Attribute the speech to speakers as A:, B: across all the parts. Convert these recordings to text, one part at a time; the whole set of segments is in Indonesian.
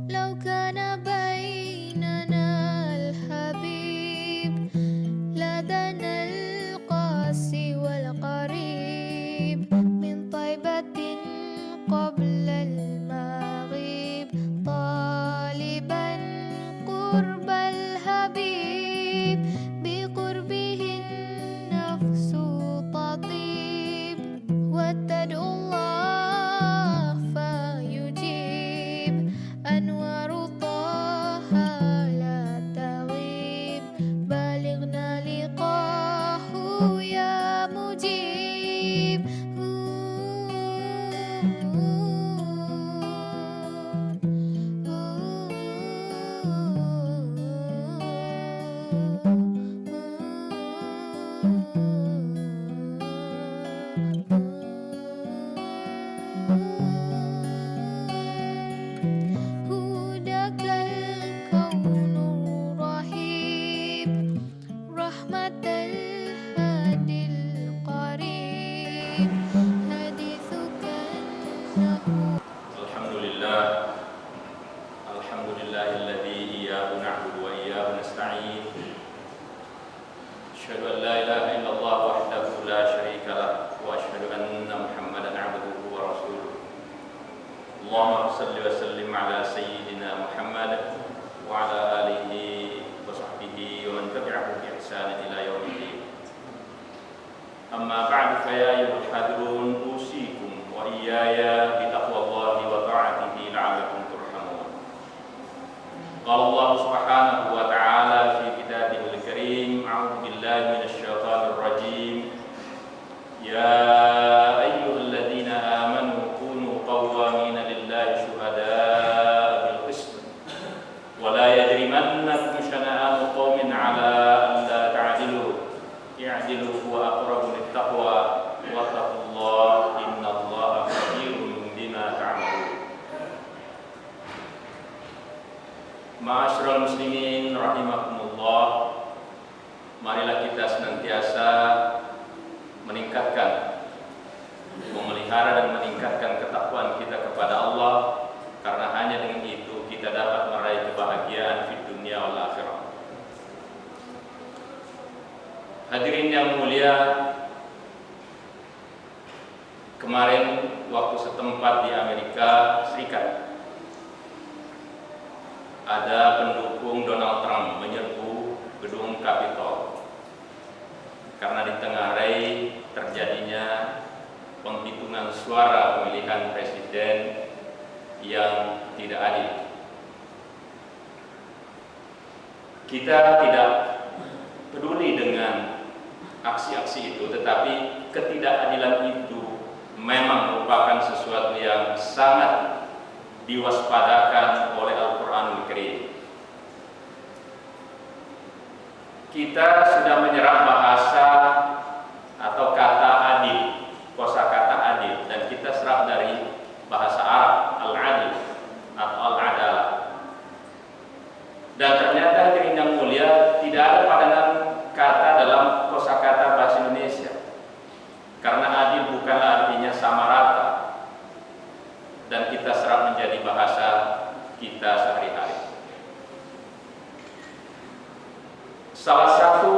A: لو كان بيننا الحبيب لدنا القاسي والقريب من طيبة قبل المغيب طالبا قرب الحبيب بقربه النفس تطيب وتدعو الله فيجيب أنوار طه لا تغيب بلغنا لقاه يا مجيب هداك الكون رهيب رحمة الهادي القريب حديثك أنه
B: الحمد لله الذي إياه نعبد وإياه نستعين. أشهد أن لا إله إلا الله وحده لا شريك له وأشهد أن محمدا عبده ورسوله. اللهم صل وسلم على سيدنا محمد وعلى آله وصحبه ومن تبعه بإحسان إلى يوم الدين. أما بعد فيا أيها الحاضرون أوصيكم وإياي بتقوى الله وطاعته لعلكم ترحمون. قال الله سبحانه وتعالى في كتابه الكريم: أعوذ بالله من الشيطان الرجيم. يا أيها الذين آمنوا كونوا قوامين لله شهداء بالقسط ولا يجرمنكم شنآن قوم على ألا تعدلوا اعدلوا هو أقرب للتقوى واتقوا الله إن الله خبير بما تعملون. Ma'asyiral muslimin rahimakumullah, marilah kita senantiasa meningkatkan, memelihara dan meningkatkan ketakwaan kita kepada Allah, karena hanya dengan itu kita dapat meraih kebahagiaan di dunia wal akhirah. Hadirin yang mulia, kemarin waktu setempat di Amerika Serikat ada pendukung Donald Trump menyerbu gedung Capitol karena ditengarai terjadinya penghitungan suara pemilihan presiden yang tidak adil. Kita tidak peduli dengan aksi-aksi itu, tetapi ketidakadilan itu memang merupakan sesuatu yang sangat diwaspadakan oleh Al-Quranul Karim. Kita sudah menyerap bahasa atau kata adil, kosakata adil, dan kita serap dari bahasa Arab al-adil atau al-adalah. Dan ternyata hadirin yang mulia, tidak ada padanan kata dalam kosakata bahasa Indonesia, karena adil bukanlah artinya sama rata, dan kita serap menjadi bahasa kita sehari-hari. Salah satu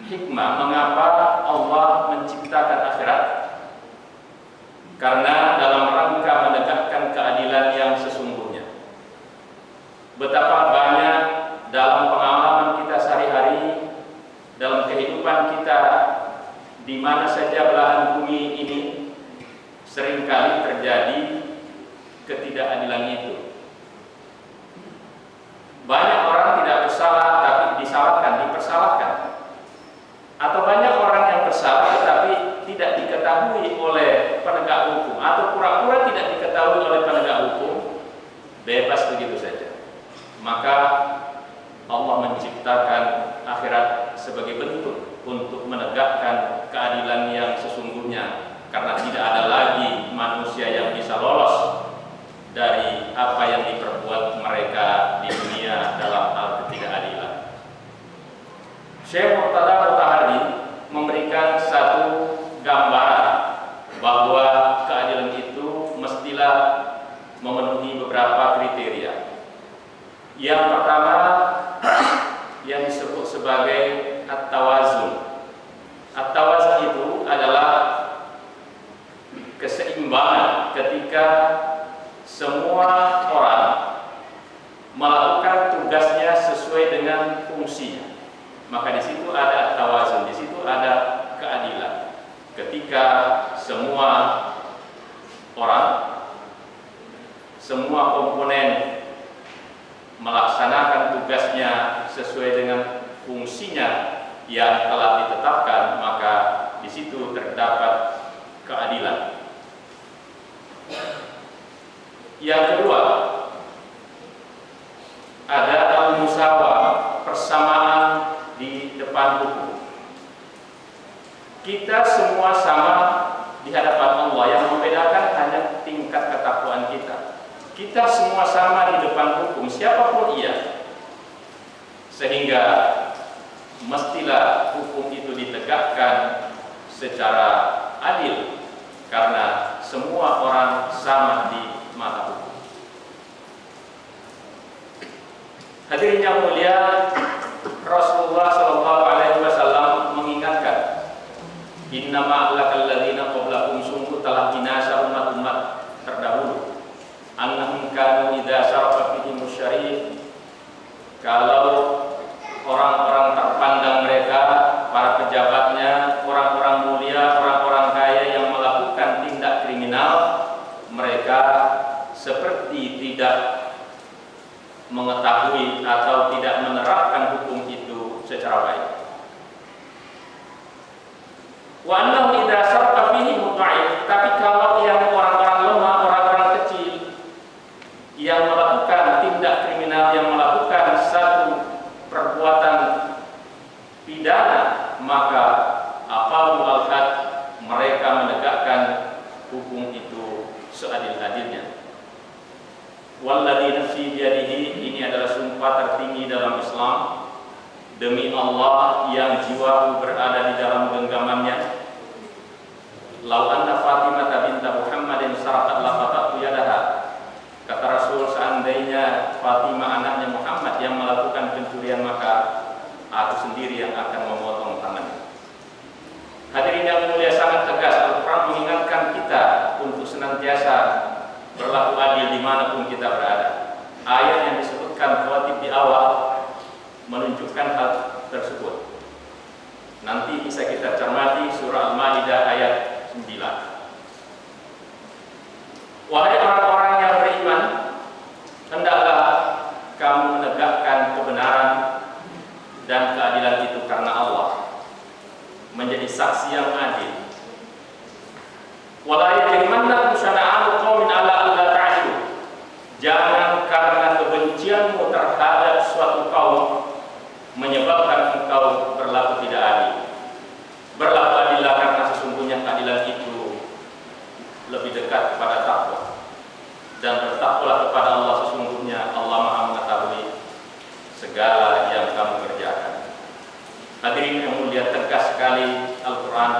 B: hikmah mengapa Allah menciptakan akhirat, karena dalam rangka menegakkan keadilan yang sesungguhnya. Betapa banyak dalam pengalaman kita sehari-hari, dalam kehidupan kita di mana saja belahan bumi ini, seringkali terjadi ketidakadilan itu. Banyak orang tidak bersalah tapi dipersalahkan. Atau banyak orang yang bersalah tetapi tidak diketahui oleh penegak hukum, atau pura-pura tidak diketahui oleh penegak hukum, bebas begitu saja. Maka Allah menciptakan akhirat sebagai bentuk untuk menegakkan keadilan yang sesungguhnya, karena tidak ada lagi manusia yang bisa lolos dari apa yang diperbuat mereka di dunia dalam hal ketidakadilan. Syekh Murtada Mutahari memberikan satu gambaran bahwa keadilan itu mestilah memenuhi beberapa kriteria. Yang pertama yang disebut sebagai at-tawazun. At-tawazun itu adalah keseimbangan ketika semua orang melakukan tugasnya sesuai dengan fungsinya. Maka di situ ada tawazun, di situ ada keadilan. Ketika semua orang, semua komponen melaksanakan tugasnya sesuai dengan fungsinya yang telah ditetapkan, maka di situ terdapat keadilan. Yang kedua, ada al-musawah, persamaan di depan hukum. Kita semua sama di hadapan Allah, yang membedakan hanya tingkat ketakwaan kita. Kita semua sama di depan hukum, siapapun ia. Sehingga mestilah hukum itu ditegakkan secara adil, karena semua orang sama di mata hukum. Hadirin yang mulia, Rasulullah SAW mengingatkan, innama ahlakal ladzina qablakum, sungguh telah binasa umat-umat terdahulu, annahum kanu idza syarafa fihim syarif, kalau orang-orang terpandang mereka, para pejabatnya, orang-orang mulia, orang-orang kaya yang melakukan tindak kriminal, mereka seperti tidak mengetahui atau tidak menerapkan hukum itu secara baik. Wa annahum idza syarafa fihim dha'if, tapi kalau yang orang-orang lemah, orang-orang kecil yang melakukan tindak kriminal, yang melakukan satu perbuatan pidana, maka aqamu al-had, mereka menegakkan hukum itu seadil-adilnya. Walladzi nafsi biyadihi, ini adalah sumpah tertinggi dalam Islam, demi Allah yang jiwaku berada di dalam genggamannya, lau anna Fatimah binta Muhammadin saraqat lafatatu yadaha, kata Rasul, seandainya Fatimah anaknya Muhammad yang melakukan pencurian, maka aku sendiri yang akan memotong tangannya. Hadirin yang mulia, sangat tegas Al-Quran mengingatkan kita untuk senantiasa berlaku adil dimanapun kita berada. Ayat yang disebutkan khawatib di awal menunjukkan hal tersebut. Nanti bisa kita cermati surah Al-Maidah ayat 9. Wahai orang-orang yang beriman, hendaklah kamu menegakkan kebenaran dan keadilan itu karena Allah, menjadi saksi yang adil. Wala yajrimannakum syana'anu qaumin ala alla ta'dilu, jangan karena kebencianmu terhadap suatu kaum menyebabkan engkau berlaku tidak adil. Berlaku adillah, karena sesungguhnya keadilan itu lebih dekat kepada takwa, dan bertakwalah kepada Allah, sesungguhnya Allah Maha mengetahui segala yang kamu kerjakan. Hadirin yang mulia, tegas sekali Al-Quran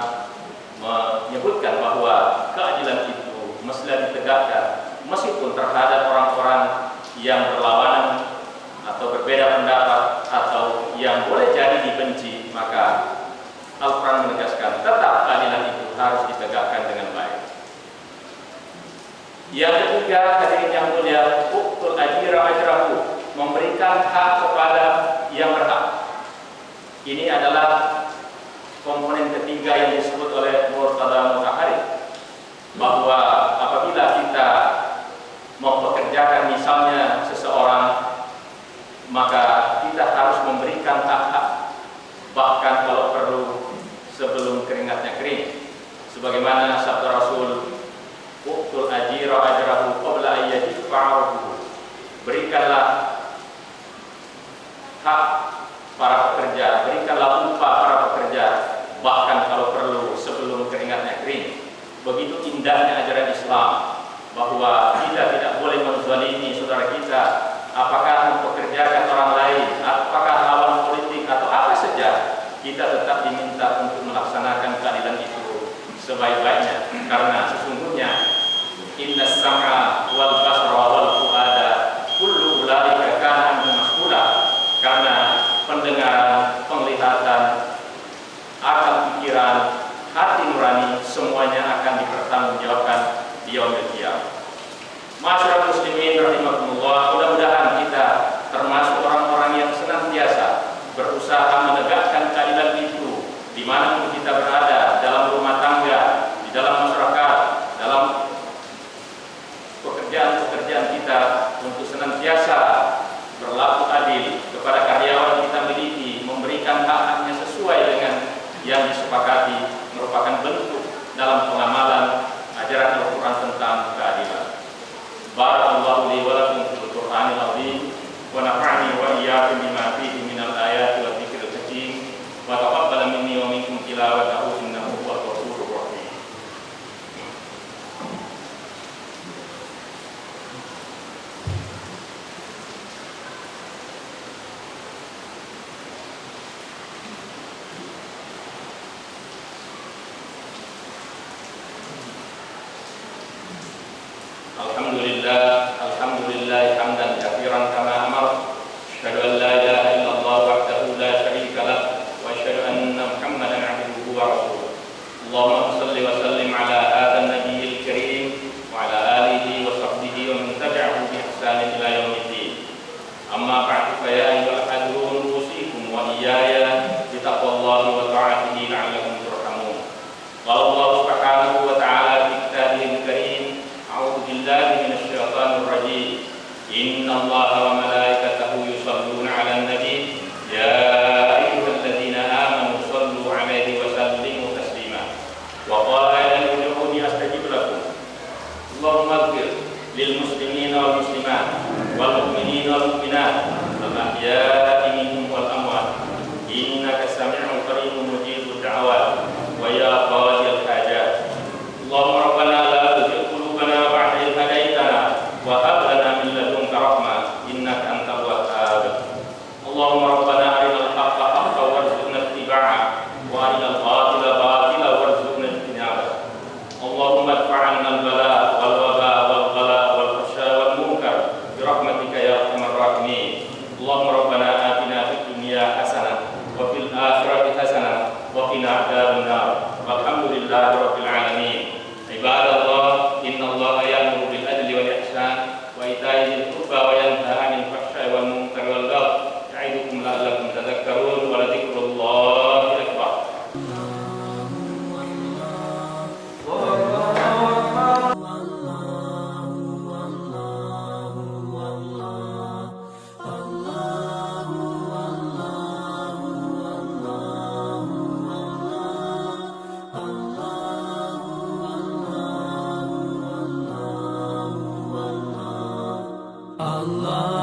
B: menyebutkan bahwa keadilan itu mestilah ditegakkan meskipun terhadap orang-orang yang berlawanan atau berbeda pendapat atau yang boleh jadi dibenci, maka Al-Quran menegaskan tetap keadilan itu harus ditegakkan dengan baik. Yang ketiga, hadirin yang mulia, uqtul ajira ajrahu, memberikan hak kepada yang berhak. Ini adalah komponen ketiga yang disebut oleh Murtada Mutahari, bahwa apabila kita mempekerjakan misalnya seseorang, maka kita harus memberikan hak-hak, bahkan kalau perlu sebelum keringatnya kering. Sebagaimana sabda Rasul, uqtul ajira ajrahu qabla ayyadfa'ahu, berikanlah hak para pekerja, berikanlah upah para pekerja, bahkan kalau perlu sebelum keringatnya kering. Masyarakat muslimin rahimakumullah, mudah-mudahan kita termasuk orang-orang yang senantiasa berusaha menegakkan keadilan itu dimanapun kita berada, dalam rumah tangga, di dalam masyarakat, dalam pekerjaan-pekerjaan kita, untuk senantiasa berlaku adil kepada karyawan kita miliki, memberikan hak-haknya sesuai dengan yang disepakati, merupakan bentuk dalam pengamalan ajaran Al-Quran tentang keadilan. Barakallahu li wa lakum fil Qur'anil azim wa nafa'ani wa iyyakum bima fihi minal ayati wa dzikril hakim wa taqabbal minni wa minkum tilawatahu innahu huwal ghafurur rahim. Alhamdulillah hamdan katsiran kama amar. Asyhadu an la ilaha illallah wahdahu la syarika lah wa asyhadu anna Muhammadan 'abduhu wa rasuluh. Allahumma shalli wa sallim ala hadzal nabiyil karim wa ala alihi wa sahbihi wa man tabi'ahu bi ihsanin ila yaumiddin. Amma ba'du, fa ya ayyuhal hadrun usikum wa iyaya bi taqwallahi wa ta'atihi la'allakum turhamun. Qala Allah subhanahu wa ta'ala fi kitabihil karim, a'udzu billahi minasy syaithanir rajim. Inna Allaha wa malaikatahu yusholluna 'alan nabi ya ayyuhalladzina amanu shallu 'alaihi wa sallimu taslima. Wa qala ud'uuni astajib lakum. Allahumma ighfir lil muslimina wal muslimat wal mu'minina wal mu'minat al ahya'i minhum wal amwat innaka sami'un qaribun mujibud da'awat wa ya qadiyal hajat. Allahumma rabbana la tuzigh qulubana ba'da idh hadaytana wa hab lana min ladunka rahmah innaka antal wahhab. Allahumma rabbana arinal haqqa haqqan warzuqna ittiba'ah wa arinal batila batilan warzuqna ijtinabah. Allahumma adfa' 'anna al-bala wal waba wal ghala wal fahsya wal munkar bi rahmatika ya arhamar rahimin. Allahumma rabbana atina fid dunya hasanah wa fil akhirati hasanah wa qina adzabannar. Walhamdulillahi rabbil alamin. Ibadallah, innallaha ya'muru bil adli wal ihsan wa ita'i dzil qurba wa yanha 'anil fahsya'i wal munkari wal baghi ya'idukum la'allakum tadhakkarun wa ladzikrullahi akbar.
C: Allah